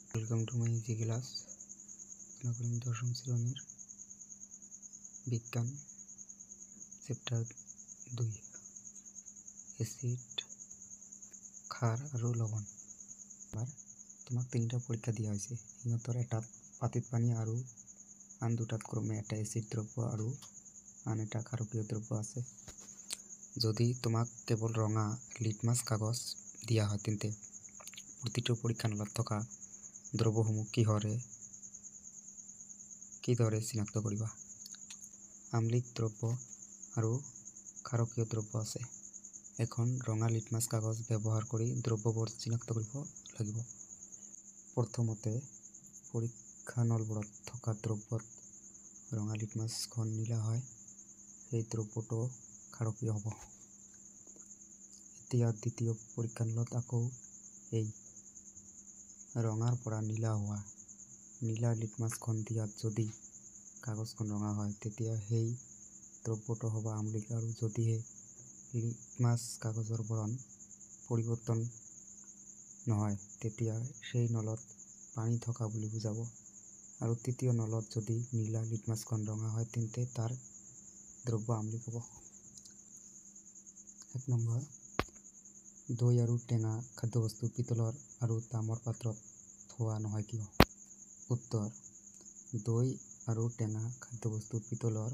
Welcome to my easy class. দশম শ্ৰেণীৰ বিজ্ঞান চেপ্টাৰ 2 এসিড, ক্ষাৰ আৰু লৱণ। তোমাক 3টা পৰীক্ষা দিয়া হৈছে। সিহঁতৰ এটাত পাতিত পানী আৰু আন দুটাত ক্ৰমে এটা এচিড দ্ৰব্য আৰু আন এটা ক্ষাৰকীয় দ্ৰব্য আছে। যদি তোমাক কেৱল ৰঙা লিটমাছ কাগজ দিয়া হয় তেন্তে প্ৰতিটো পৰীক্ষানলত থকা দ্ৰব্যসমূহ কিদৰে চিনাক্ত কৰিবা? আম্লিক দ্ৰব্য আৰু ক্ষাৰকীয় দ্ৰব্য আছে। এখন ৰঙা লিটমাছ কাগজ ব্যৱহাৰ কৰি দ্ৰব্যবোৰ চিনাক্ত কৰিব লাগিব। প্ৰথমতে পৰীক্ষানলবোৰত থকা দ্ৰব্যত ৰঙা লিটমাছখন নীলা হয়, সেই দ্ৰব্যটো ক্ষাৰকীয় হ'ব। এতিয়া দ্বিতীয় পৰীক্ষানলত আকৌ এই ৰঙাৰ পৰা নীলা হোৱা নীলা লিটমাছখন দিয়াত যদি কাগজখন ৰঙা হয় তেতিয়া সেই দ্ৰব্যটো হ'ব আম্লিক, আৰু যদিহে লিটমাছ কাগজৰ বৰণ পৰিৱৰ্তন নহয় তেতিয়া সেই নলত পানী থকা বুলি বুজাব। আৰু তৃতীয় নলত যদি নীলা লিটমাছখন ৰঙা হয় তেন্তে তাৰ দ্ৰব্য আম্লিক হ'ব। 1 নম্বৰ, দৈ আৰু টেঙা খাদ্যবস্তু পিতলৰ আৰু তামৰ পাত্ৰত থোৱা নহয় কিয়? উত্তৰ: দৈ আৰু টেঙা খাদ্যবস্তু পিতলৰ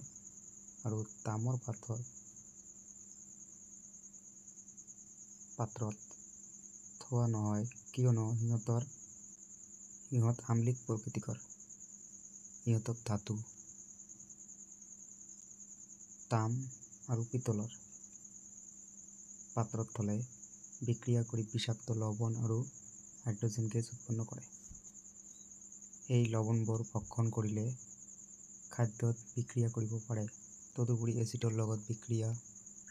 আৰু তামৰ পাত্ৰত থোৱা নহয় কিয়নো সিহঁত আম্লিক প্ৰকৃতিৰ। ইহঁতক ধাতু, তাম আৰু পিতলৰ পাত্ৰত থলে বিক্ৰিয়া কৰি বিষাক্ত লৱণ আৰু হাইড্ৰজেন গেছ উৎপন্ন কৰে। এই লৱণবোৰ ভক্ষণ কৰিলে খাদ্যত বিক্ৰিয়া কৰিব পাৰে। তদুপৰি এচিডৰ লগত বিক্ৰিয়া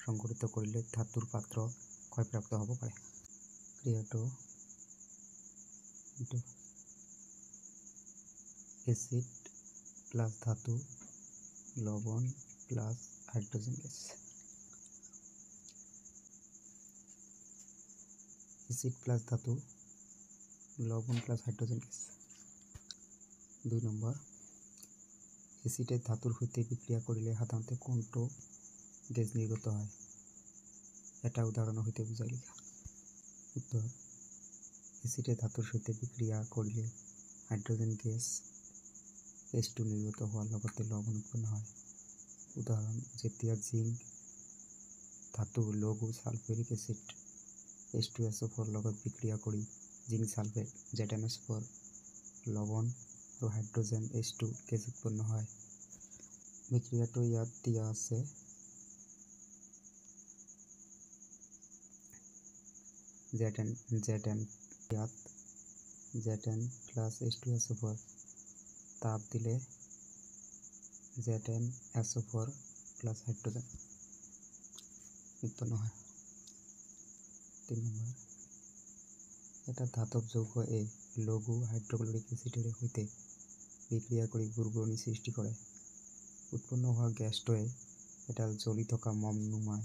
সংঘটিত কৰিলে ধাতুৰ পাত্ৰ ক্ষয়প্ৰাপ্ত হ'ব পাৰে। ক্ৰিয়াটো এচিড প্লাছ ধাতু, লৱণ plus hydrogen gas. Acid plus ধাতু, লৱণ প্লাছ হাইড্ৰজেন গেছ। 2 নম্বৰ, এচিডে ধাতুৰ সৈতে বিক্ৰিয়া কৰিলে সাধাৰণতে কোনটো গেছ নিৰ্গত হয়? এটা উদাহৰণৰ সৈতে বুজাই লিখা। উত্তৰ: এচিডে ধাতুৰ সৈতে বিক্ৰিয়া কৰিলে হাইড্ৰজেন গেছ H2 নিৰ্গত হোৱাৰ লগতে লৱণ উৎপন্ন হয়। উদাহৰণ: যেতিয়া জিংক ধাতু লঘু ছালফিউৰিক এচিড H2SO4 লগত বিক্ৰিয়া কৰি জিংক ছালফেট ZnSO4, লৱণ আৰু হাইড্ৰজেন H2 গেছ উৎপন্ন হয়। বিক্ৰিয়াটো ইয়াত দিয়া আছে। Zn ইয়াত Zn প্লাছ H2SO4 তাপ দিলে ZnSO4 প্লাছ হাইড্ৰজেন উৎপন্ন হয়। 3 নম্বৰ, এটা ধাতৱ যৌগ এ লঘু হাইড্ৰক্লৰিক এচিডৰ সৈতে বিক্ৰিয়া কৰি বুৰবুৰণি সৃষ্টি কৰে। উৎপন্ন হোৱা গেছটোৱে এডাল জ্বলি থকা মম নুমায়।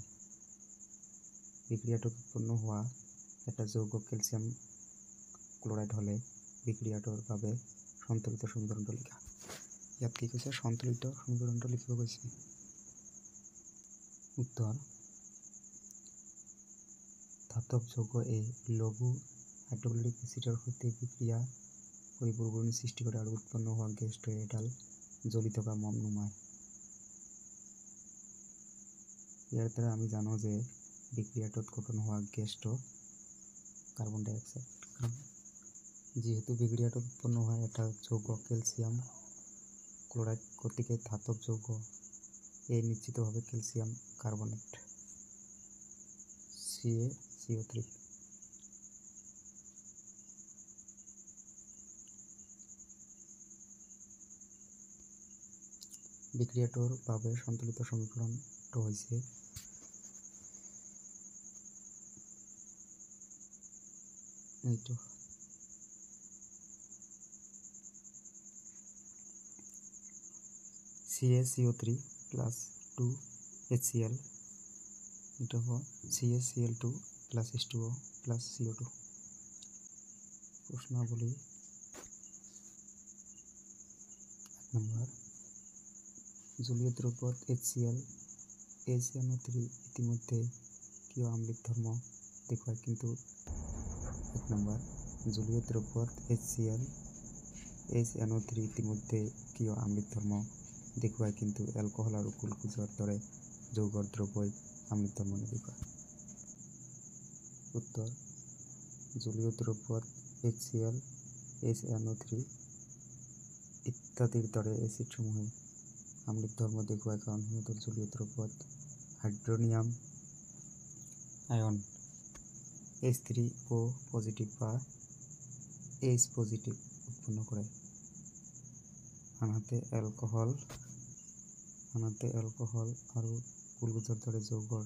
বিক্ৰিয়াটোত উৎপন্ন হোৱা এটা যৌগ কেলছিয়াম ক্লৰাইড হ'লে বিক্ৰিয়াটোৰ বাবে সন্তুলিত সমীকৰণটো লিখা। ইয়াত কি কৈছে? সন্তুলিত সমীকৰণটো লিখিব কৈছে। উত্তৰ: ধাতৱ যৌগ এ লঘু হাইড্ৰক্লৰিক এচিডৰ সৈতে বিক্ৰিয়া কৰি বুৰবুৰণি সৃষ্টি কৰে আৰু উৎপন্ন হোৱা গেছটোৱে এডাল জ্বলি থকা মম নুমায়। ইয়াৰ দ্বাৰা আমি জানো যে বিক্ৰিয়াটোত গঠন হোৱা গেছটো কাৰ্বন ডাই অক্সাইড। যিহেতু বিক্ৰিয়াটোত উৎপন্ন হোৱা এটা যৌগ কেলছিয়াম ক্লৰাইড, গতিকে ধাতৱ যৌগ এ নিশ্চিতভাৱে কেলছিয়াম কাৰ্বনেট CaCO3। বিক্ৰিয়াটোৰ বাবে সন্তুলিত সমীকৰণটো হৈছে এইটো। CaCO3 প্লাছ 2HCl, এইটো হ'ব CaCl2 plus H2O plus CO2। প্ৰশ্নাৱলী number জলীয় দ্ৰব্যত HCl HNO3 ইতিমধ্যে কিয় আম্লিক ধৰ্ম দেখুৱায় কিন্তু 1 নম্বৰ জলীয় দ্ৰব্যত HCl HNO3 ইতিমধ্যে কিয় আম্লিক ধৰ্ম দেখুৱায় কিন্তু এলকহল আৰু গ্লুকোজৰ দৰে যৌগৰ দ্ৰব্যই আম্লিক ধৰ্ম নেদেখুৱায়। উত্তৰ জলীয় দ্ৰব্যত HCl HNO3 ইত্যাদিৰ দৰে এচিডসমূহে আম্লিক ধৰ্ম দেখুৱায় কাৰণ সিহঁতৰ জলীয় দ্ৰব্যত হাইড্ৰনিয়াম আয়ন H3O পজিটিভ বা H পজিটিভ উৎপন্ন কৰে। আনহাতে এলকহল আৰু গ্লুকোজৰ দৰে যৌগৰ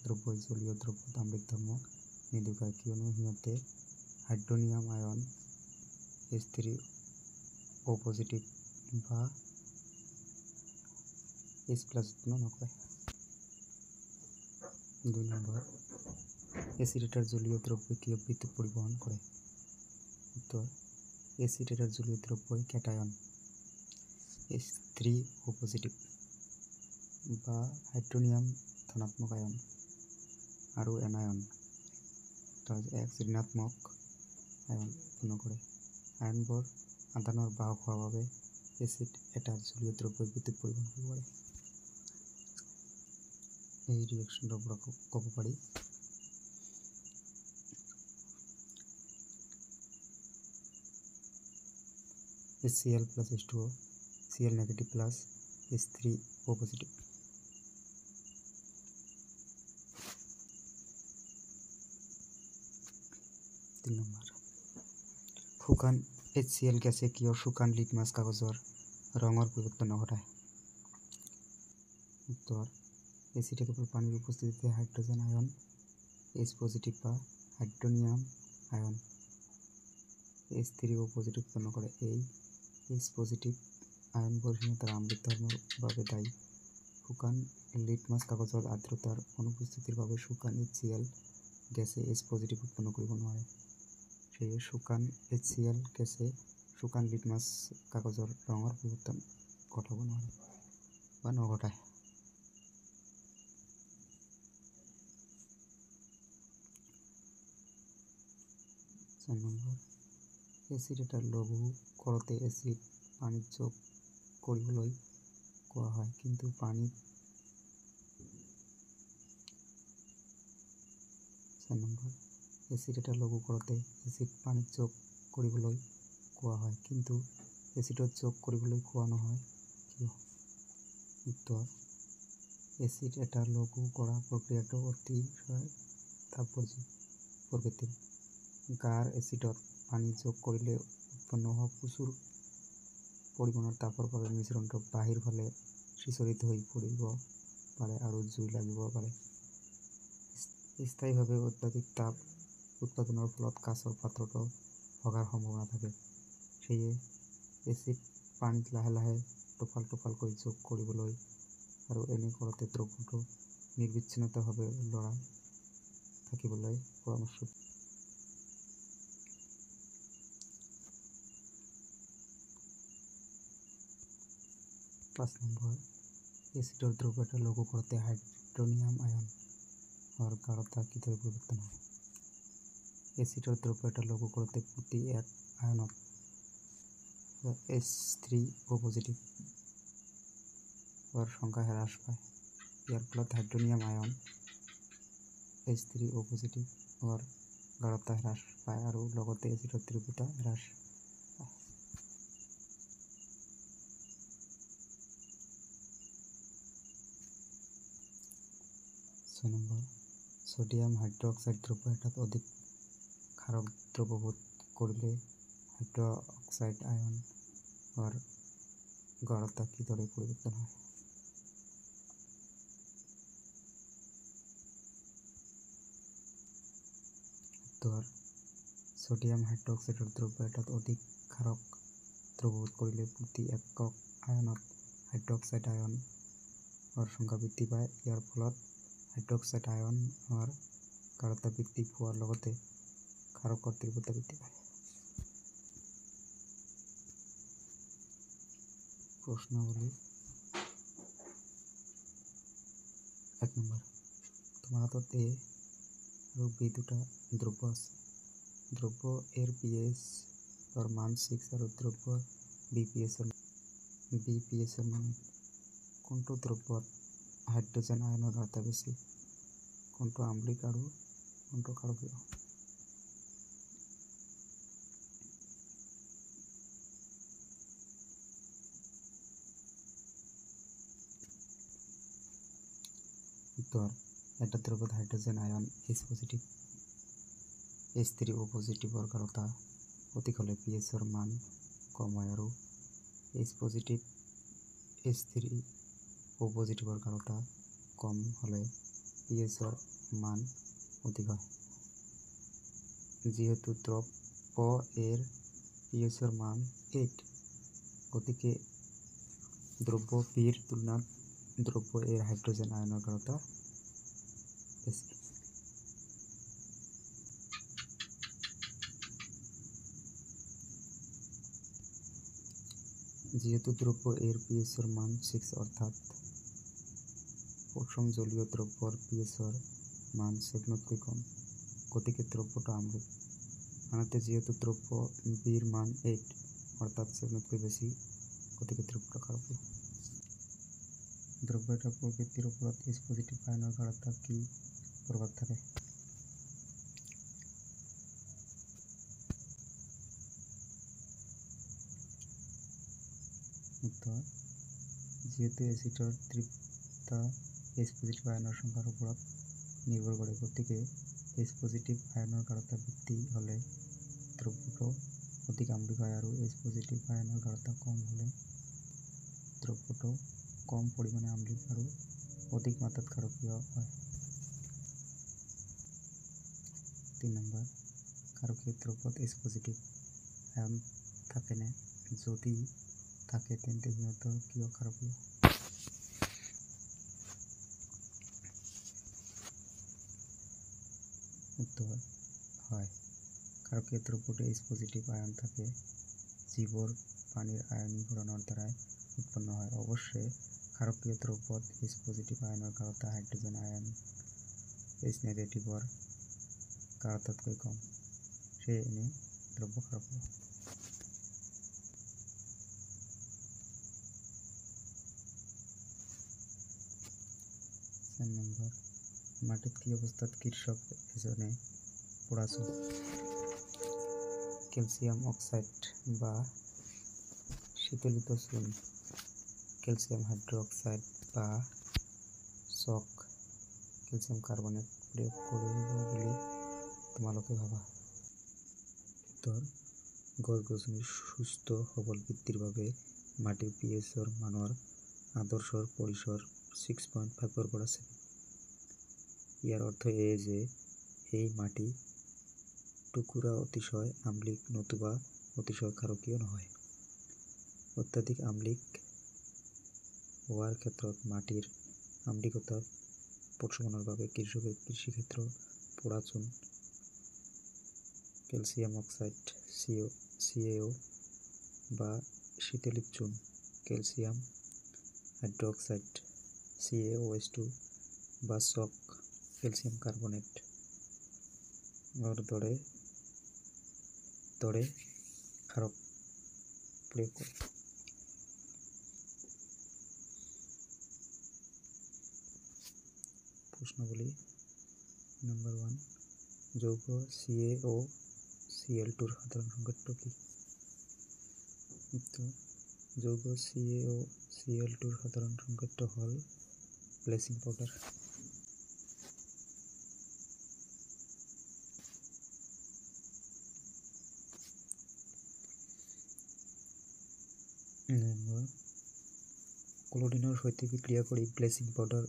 দ্ৰব্যই জলীয় দ্ৰব্যত আম্লিক ধৰ্ম নেদেখুৱায় কিয়নো সিহঁতে হাইড্ৰনিয়াম আয়ন H3O পজিটিভ বা H প্লাছ উৎপন্ন নকৰে। 2 নম্বৰ এচিড এটাৰ জলীয় দ্ৰব্যই কিয় বিদ্যুৎ পৰিবহন কৰে? উত্তৰ এচিড এটাৰ জলীয় দ্ৰব্যই কেটায়ন H3O পজিটিভ বা হাইড্ৰনিয়াম ধনাত্মক আয়ন আৰু এনায়ন X ঋণাত্মক আয়ন উৎপন্ন কৰে। আয়নবোৰ আদানৰ বাহক হোৱাৰ বাবে এচিড এটাৰ জলীয় দ্ৰব্যই বিদ্যুৎ পৰিবহন কৰিব পাৰে। এই ৰিয়েকশ্যনটোৰ পৰা ক'ব পাৰি HCl plus H2O Cl negative plus H3O positive। 3 number শুকান HCl গেছে কিয় শুকান লিটমাছ কাগজৰ ৰঙৰ পৰিৱৰ্তন নঘটায়? উত্তৰ এচিডে কেৱল পানীৰ উপস্থিতিতে হাইড্ৰজেন আয়ন H পজিটিভ বা হাইড্ৰনিয়াম আয়ন H3O পজিটিভ উৎপন্ন কৰে। এই H পজিটিভ আয়নবোৰ সিহঁতৰ আম্লিক ধৰ্মৰ বাবে দায়ী। শুকান লিটমাছ কাগজত আৰ্দ্ৰতাৰ অনুপস্থিতিৰ বাবে শুকান HCl গেছে H পজিটিভ উৎপন্ন কৰিব নোৱাৰে। সেয়ে শুকান HCl গেছে শুকান লিটমাছ কাগজৰ ৰঙৰ পৰিৱৰ্তন ঘটাব নোৱাৰে বা নঘটায়। 4 নম্বৰ এচিড এটাৰ লঘু কৰতে এচিড পানীত যোগ কৰিবলৈ কোৱা হয় কিন্তু পানীত 4 নম্বৰ এচিড এটা লঘু কৰতে এচিড পানীত যোগ কৰিবলৈ কোৱা হয় কিন্তু এচিডত যোগ কৰিবলৈ কোৱা নহয় কিয়? উত্তৰ এচিড এটা লঘু কৰা প্ৰক্ৰিয়াটো অতিশয় তাপ প্ৰকৃতিৰ। গাঢ় এচিডত পানী যোগ কৰিলে উৎপন্ন হোৱা প্ৰচুৰ পৰিমাণৰ তাপৰ বাবে মিশ্ৰণটো বাহিৰ ফালে সিঁচৰিত হৈ পৰিব পাৰে আৰু জুই লাগিব পাৰে। স্থায়ীভাৱে অত্যাধিক তাপ উৎপাদনৰ ফলত কাঁচৰ পাত্ৰটো ভগাৰ সম্ভাৱনা থাকে। সেয়ে এচিড পানীত লাহে লাহে টোপাল টোপালকৈ যোগ কৰিবলৈ আৰু এনে কৰোঁতে দ্ৰব্যটো নিৰবিচ্ছিন্নভাৱে লৰাই থাকিবলৈ পৰামৰ্শ দিয়ে। 5 নম্বৰ এচিডৰ দ্ৰব্য এটা লঘু কৰোঁতে হাইড্ৰনিয়াম আয়নৰ গাঢ়তা কিদৰে পৰিৱৰ্তন হয়? এচিডৰ দ্ৰব্য এটা লঘু কৰোঁতে প্ৰতি এক আয়নত H3O পজিটিভ সংখ্যা হ্ৰাস পায়। ইয়াৰ ফলত হাইড্ৰনিয়াম আয়ন H3O পজিটিভ গাঢ়তা হ্ৰাস পায় আৰু লগতে এচিডৰ তীব্ৰতা হ্ৰাস পায়। 6 নম্বৰ ছডিয়াম হাইড্ৰক্সাইড দ্ৰব্য এটাত অধিক ক্ষাৰক দ্ৰৱীভূত কৰিলে হাইড্ৰক্সাইড আয়নৰ গাঢ়তা কিদৰে পৰিৱৰ্তন হয়? উত্তৰ ছডিয়াম হাইড্ৰক্সাইডৰ দ্ৰব্য এটাত অধিক ক্ষাৰক দ্ৰৱীভূত কৰিলে প্ৰতি একক আয়নত হাইড্ৰক্সাইড আয়নৰ সংখ্যা বৃদ্ধি পায়। ইয়াৰ ফলত হাইড্ৰক্সাইড আয়নৰ গাঢ়তা বৃদ্ধি পোৱাৰ লগতে ক্ষাৰকৰ তীব্ৰতা বৃদ্ধি পায়। প্ৰশ্নাবলী 1 নম্বৰ, তোমাৰ হাতত এ আৰু বি দুটা দ্ৰব্য আছে। দ্ৰব্য এৰ পিএইচ মান 6 আৰু দ্ৰব্য বি পিএইচৰ মান কোনটো দ্ৰব্যত হাইড্ৰজেন আয়নৰ ঘনত্ব বেছি, কোনটো আম্লিক আৰু কোনটো ক্ষাৰকীয়। উত্তৰ, একটা দ্ৰব্যত হাইড্ৰোজেন আয়ন H পজিটিভ H3 O পজিটিভৰ গাঢ়তা অধিক হলে পিএইচৰ মান কম হয় আৰু H পজিটিভ H3 O পজিটিভৰ গাঢ়তা কম হলে পিএইচৰ মান অধিক হয়। যেহেতু দ্ৰব্য এৰ পিএইচৰ মান 8, গতিকে দ্ৰব্য বিৰ তুলনাত দ্ৰব্য এৰ হাইড্ৰোজেন আয়নৰ গাঢ়তা বেশি। যেহেতু দ্ৰব্য এৰ পিএইচৰ মান 6 অৰ্থাৎ প্ৰথম জলীয় দ্ৰব্যৰ পিএইচৰ মান 7তকৈ কম, গতিকে দ্ৰব্যটো আম্লিক। আনহাতে যেহেতু দ্ৰব্য বিৰ মান 8 অৰ্থাৎ 7তকৈ বেশি, গতিকে দ্ৰব্যটো ক্ষাৰকীয়। দ্ৰব্য এটাৰ প্ৰকৃতিৰ ওপৰত H পজিটিভ আয়নৰ গাঢ়তা কি প্ৰভাব থাকে। উত্তৰ, যেহেতু এসিডৰ তীব্ৰতা H পজিটিভ আয়নৰ সংখ্যাৰ ওপৰত নিৰ্ভৰ কৰে, গতিকে H পজিটিভ আয়নৰ গাঢ়তা বৃদ্ধি হলে দ্ৰব্যটো অধিক আম্লিক হয় আৰু H পজিটিভ আয়নৰ গাঢ়তা কম হলে দ্ৰব্যটো কম পৰিমাণে আম্লিক আৰু অধিক মাত্ৰাত ক্ষাৰকীয় হয়। 3 নম্বৰ, ক্ষাৰকীয় দ্ৰব্যত H পজিটিভ আয়ন থাকে না, যদি থাকে তেন্তে সিহঁতৰ কিয় ক্ষাৰকীয়। উত্তৰ, হয়, ক্ষাৰকীয় দ্ৰব্যতে H পজিটিভ আয়ন থাকে যিবোৰ পানীৰ আয়নীকৰণৰ দ্বাৰাই উৎপন্ন হয়। অৱশ্যে ক্ষাৰকীয় দ্ৰব্যত H পজিটিভ আয়নৰ গাঢ়তা হাইড্ৰোজেন আয়ন H নেগেটিভৰ গাঢ়তাতকৈ কম, সেয়ে এনে দ্ৰব্য ক্ষাৰকীয়। 4 নম্বৰ, মাটিত কি অৱস্থাত কৃষক এজনে পটাছিয়াম ক্যালসিয়াম অক্সাইড বা শীতলিত চূন ক্যালসিয়াম হাইড্ৰোক্সাইড বা চক ক্যালসিয়াম কাৰ্বনেট প্ৰয়োগ কৰিব বুলি তোমালোকে ভাবা। উত্তৰ, গছ গছনিৰ সুস্থ সবল বৃদ্ধিৰ বাবে মাটিৰ পিএইচৰ মানৰ আদৰ্শৰ পৰিসৰ 6.5 পৰা 7। ইয়াৰ অৰ্থ এই যে এই মাটি টুকুৰা অতিশয় আম্লিক নতুবা অতিশয় ক্ষাৰকীয় নহয়। অত্যাধিক আম্লিক হোৱাৰ ক্ষেত্ৰত মাটিৰ আম্লিকতা প্ৰশমনৰ বাবে কৃষকে কৃষিক্ষেত্ৰ পটাছিয়াম ক্যালসিয়াম অক্সাইড CaO বা শীতলিত চূন ক্যালসিয়াম হাইড্ৰোক্সাইড CaOH2 বা চক ক্যালসিয়াম কাৰ্বনেট দৰে ক্ষারক প্রয়োগ করে। প্রশ্নাবলী নাম্বার 1, যৌগ CaOCl2 সাধারণ সংকেত কি। উত্তর, যৌগ CaOCl2 সাধারণ সংকেত হল ব্লিচিং পাউডার। ক্লোরিনের সৈতে বিক্রিয়া করে ব্লিচিং পাউডার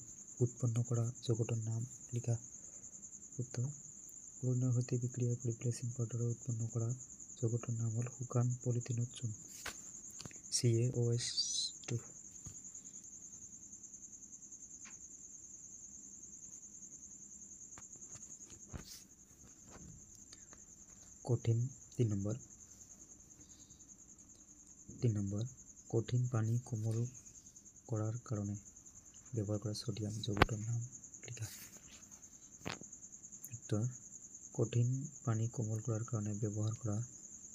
উৎপন্ন করা যৌগটার নাম লিখা। উত্তর, ক্লোরিনের সৈতে বিক্রিয়া করে ব্লিচিং পাউডার উৎপন্ন করা যৌগটার নাম হল শুকান পলিথিনৰ চূন CaOH2। কঠিন 3 নম্বৰ। কঠিন পানি কোমল করার কারণে ব্যবহার করা সোডিয়াম যৌগটার নাম লেখা। উত্তর, কঠিন পানি কোমল করার কারণে ব্যবহার করা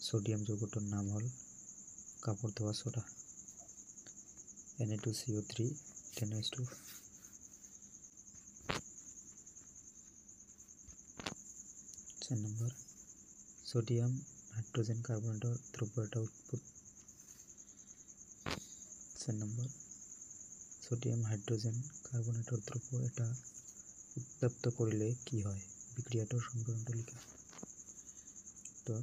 সোডিয়াম যৌগটার নাম হল কাপড় ধোয়া সোডা, Na2CO3 10:2। 4 নম্বর, সোডিয়াম হাইড্রোজেন কার্বনেটর দ্রব্য এটা সোডিয়াম হাইড্রোজেন কার্বনেটর দ্রব্য এটা উত্তপ্ত করিলে কি হয়? বিক্রিয়াটার সমীকরণটা লিখা। উত্তর,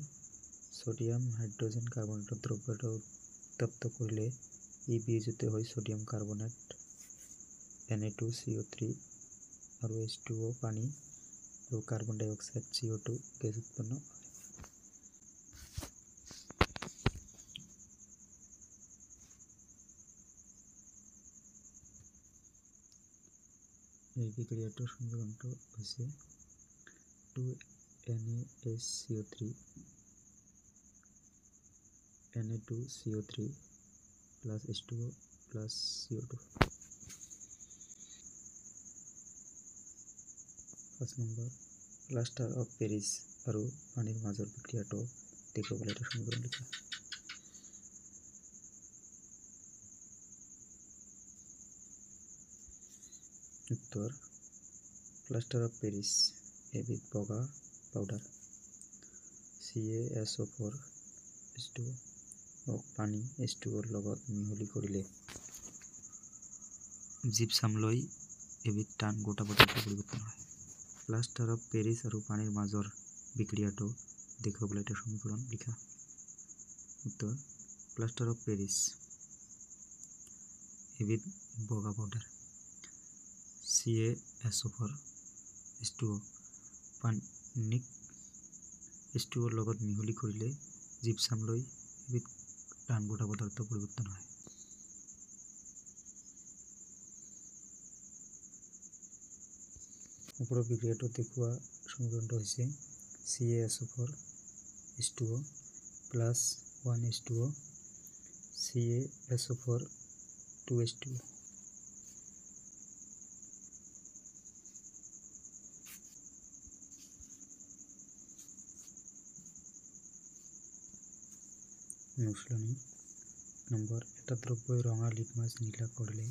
সোডিয়াম হাইড্রোজেন কার্বনেটর দ্রব্য এটা উত্তপ্ত করিলে বিয়োজিত হয় সোডিয়াম কার্বনেট, Na2CO3 আর H2O পানি ও কার্বন ডাইঅক্সাইড CO2 গ্যাস উৎপন্ন হয়। এই বিক্রিয়াটার সমীকরণটা হচ্ছে 2NaSCO3 Na2CO3 plus H2O plus CO2। 5 নম্বর, প্লাস্টার অফ প্যারিস আর পানির মাজর বিক্রিয়াটা দেখো বলে এটা সমীকরণ লিখা। উত্তর, প্লাস্টার অফ প্যারিস এবিধ বগা পাউডার CaSO4 H2O ও পানী H2O লগত মিহলি কৰিলে জিপসাম লৈ এবিধ টান গোটা পদাৰ্থ পৰিৱৰ্তন হয়। প্লাষ্টাৰ অফ পেৰিছ আৰু পানীৰ মাজৰ বিক্ৰিয়াটো দেখুৱাবলৈ এটা সমীকৰণ লিখা। উত্তৰ, প্লাষ্টাৰ অফ পেৰিছ এবিধ বগা পাউডাৰ CaSO4 H2O পানীক H2O লগত মিহলি কৰিলে জিপসাম লৈ এবিধ টান গোটা পদাৰ্থ পৰিৱৰ্তন হয়। ওপৰৰ বিক্ৰিয়াটো দেখুওৱা সমীকৰণটো হৈছে CaSO4 H2O plus 1H2O CaSO4 2H2O। 9 number, এটা দ্ৰব্যই ৰঙা লিটমাছ নীলা কৰিলে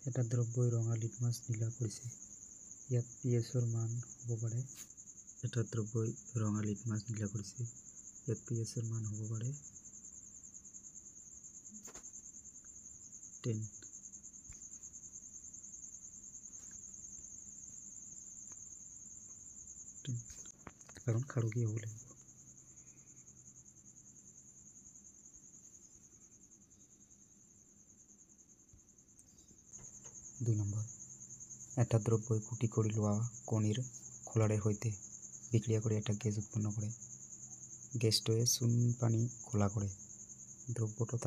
এটা দ্ৰব্যই ৰঙা লিটমাছ নীলা কৰিছে, ইয়াত pHৰ মান হ'ব পাৰে। এটা দ্ৰব্যই ৰঙা লিটমাছ নীলা কৰিছে, ইয়াত pHৰ মান হ'ব পাৰে 10। কাৰণ খাৰুকীয়া হ'ব লাগিব। 2 নম্বৰ, এটা দ্ৰব্যই কুটি কৰি লোৱা কণীৰ খোলাৰে সৈতে বিক্ৰিয়া কৰি এটা গেছ উৎপন্ন কৰে। গেছটোৱে চূণ পানী খোলা কৰে। দ্ৰব্যটোত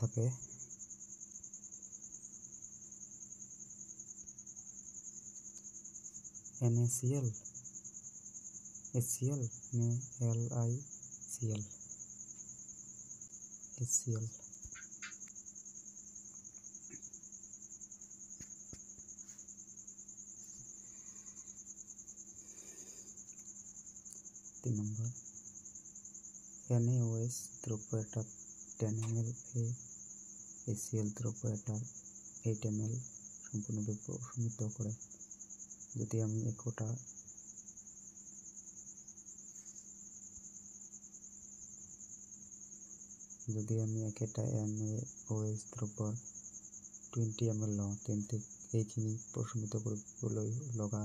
থাকে NaCl, HCl নে LiCl? HCl। 3 নম্বৰ, NaOH দ্ৰব্য এটাত 10 ml HCl দ্ৰব্য এটাত 8 ml সম্পূৰ্ণভাৱে শোষিত কৰে। যদি আমি একেটা NaOH দ্ৰব্যৰ 20 ml লওঁ, তেন্তে এইখিনি প্ৰশমিত কৰিবলৈ লগা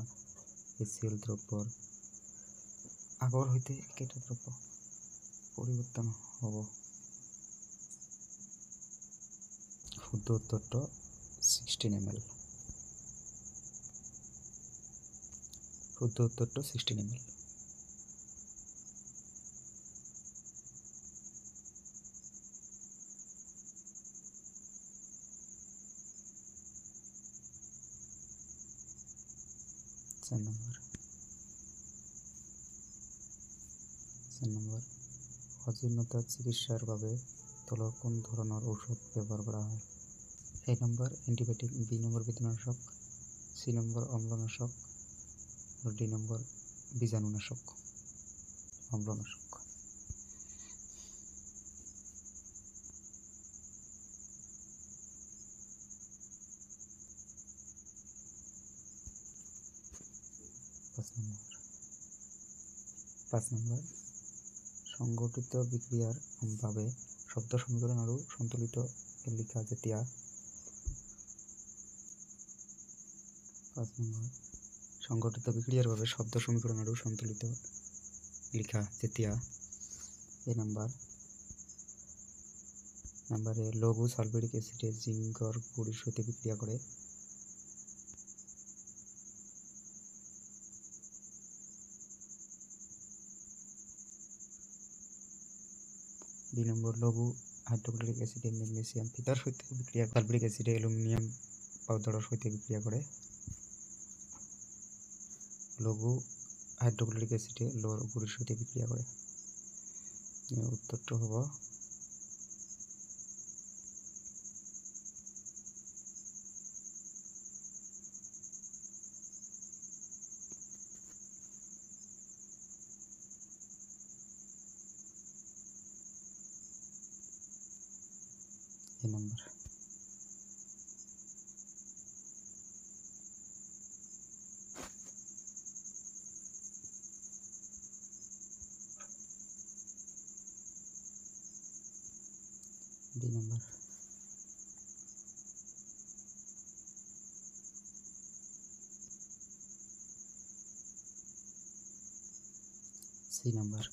HCl দ্ৰব্যৰ আগৰ সৈতে একেটা দ্ৰব্য পৰিৱৰ্তন হ'ব। শুদ্ধ উত্তৰটো 16 ml। শুদ্ধ উত্তৰটো 16 ml। 4 4 নম্বৰ অজীৰ্ণতা চিকিৎসাৰ ভাবে তলৰ কোন ধৰণৰ ঔষধ ব্যৱহাৰ কৰা হয়? A নম্বৰ এন্টিবায়োটিক, B নম্বৰ বেদনানাশক, C নম্বৰ অম্লনাশক আৰু D নম্বৰ বীজাণুনাশক। অম্লনাশক। 5 নম্বৰ সংগঠিত বিক্ৰিয়াৰ বাবে শব্দ সমীকৰণ আৰু সন্তুলিত লিখা যেতিয়া 5 নম্বৰ সংগঠিত বিক্ৰিয়াৰ ভাবে শব্দ সমীকৰণ আৰু সন্তুলিত লিখা যেতিয়া এ নাম্বার এ লঘু সালফিউরিক অ্যাসিডে জিঙ্কর গুড়ির সাথে বিক্রিয়া করে। দুই নম্বর লঘু হাইড্রোক্লোরিক অ্যাসিডে ম্যাগনেসিয়াম ফিতার সাথে বিক্রিয়া সালফিউরিক অ্যাসিডে অ্যালুমিনিয়াম পাউডারের সাথে বিক্রিয়া করে। লঘু হাইড্রোক্লোরিক অ্যাসিডে লোহার গুড়ির সাথে বিক্রিয়া করে। উত্তরটা হবো এ নাম্বার। দুই number C number.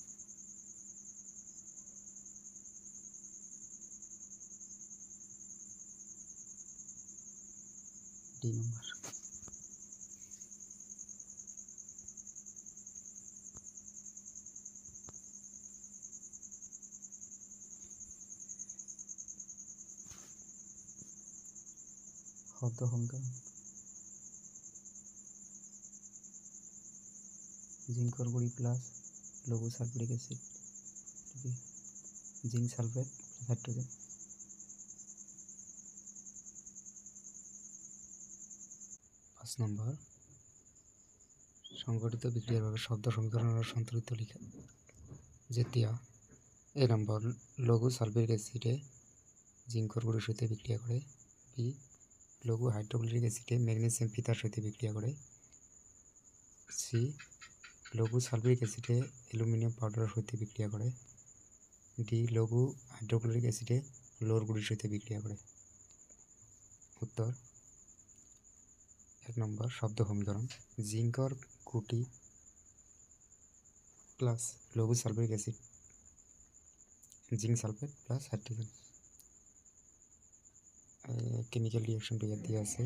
D number. শব্দ সমীকরণ জিঙ্কর গুড়ি প্লাস লঘু sulphuric acid zinc sulphate plus hydrogen. 5 নম্বর সংগঠিত বিক্রিয়ার ভাবে শব্দ সমীকরণ আর সন্তুলিত লিখা যেতিয়া এ নম্বর লঘু সালফিউরিক অ্যাসিডে জিঙ্কর গুড়ির সাথে বিক্রিয়া করে। বি লঘু হাইড্রোক্লোরিক অ্যাসিডে ম্যাগনেসিয়াম ফিতার সাথে বিক্রিয়া করে। সি লঘু সালফিউরিক অ্যাসিডে অ্যালুমিনিয়াম পাউডারের সাথে বিক্রিয়া করে। ডি লঘু হাইড্রোক্লোরিক অ্যাসিডে লোহার গুড়ির সাথে বিক্রিয়া করে। উত্তর 1 নম্বর শব্দ সমীকরণ জিঙ্কর গুটি প্লাস লঘু sulphuric acid zinc sulphate plus hydrogen. Chemical রিঅ্যাকশনটা ইয়াত দিয়া আছে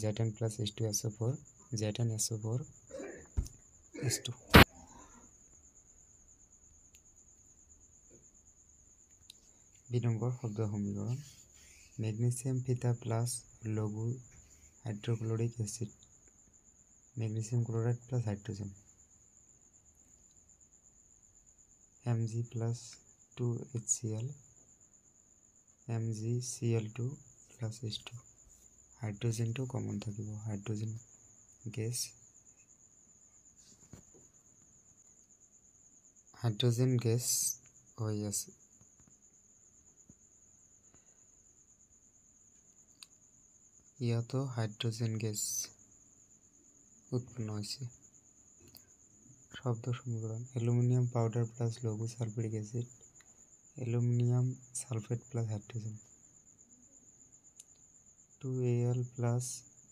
Z10 plus H2SO4 Z10SO4 H2। 2 নম্বর শব্দ সমীকরণ ম্যাগনেসিয়াম ফিতা প্লাস লঘু hydrochloric acid magnesium chloride plus hydrogen Mg plus 2HCl MgCl2 plus H2 হাইড্রোজেনটো কমন থাকিব হাইড্রোজেন গ্যাস হৈ আছে। ইয়াতো হাইড্রোজেন গ্যাস উৎপন্ন হয়েছে। শব্দ সমীকরণ অ্যালুমিনিয়াম পাউডার প্লাস লঘু sulphuric acid aluminium sulphate plus hydrogen 2Al plus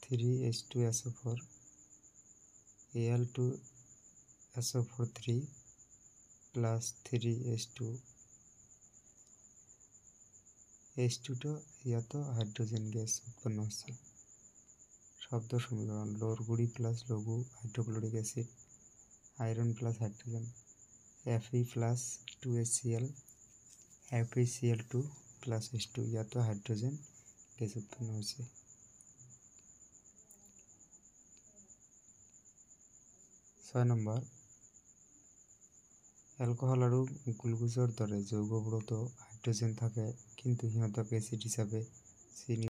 3H2SO4 Al2SO4 3 plus 3H2 H2 ইয়াতো হাইড্রোজেন গ্যাস উৎপন্ন হচ্ছে। শব্দ সমীকরণ লোহার গুড়ি প্লাস লঘু hydrochloric acid iron plus hydrogen Fe plus 2HCl FeCl2 plus H2 ইয়াতো হাইড্রোজেন গ্যাস উৎপন্ন হয়েছে। 6 নম্বৰ এলকহল আৰু গ্লুকোজৰ দৰে যৌগবোৰতো হাইড্ৰজেন থাকে, কিন্তু সিহঁতক এচিড হিচাপে চিনি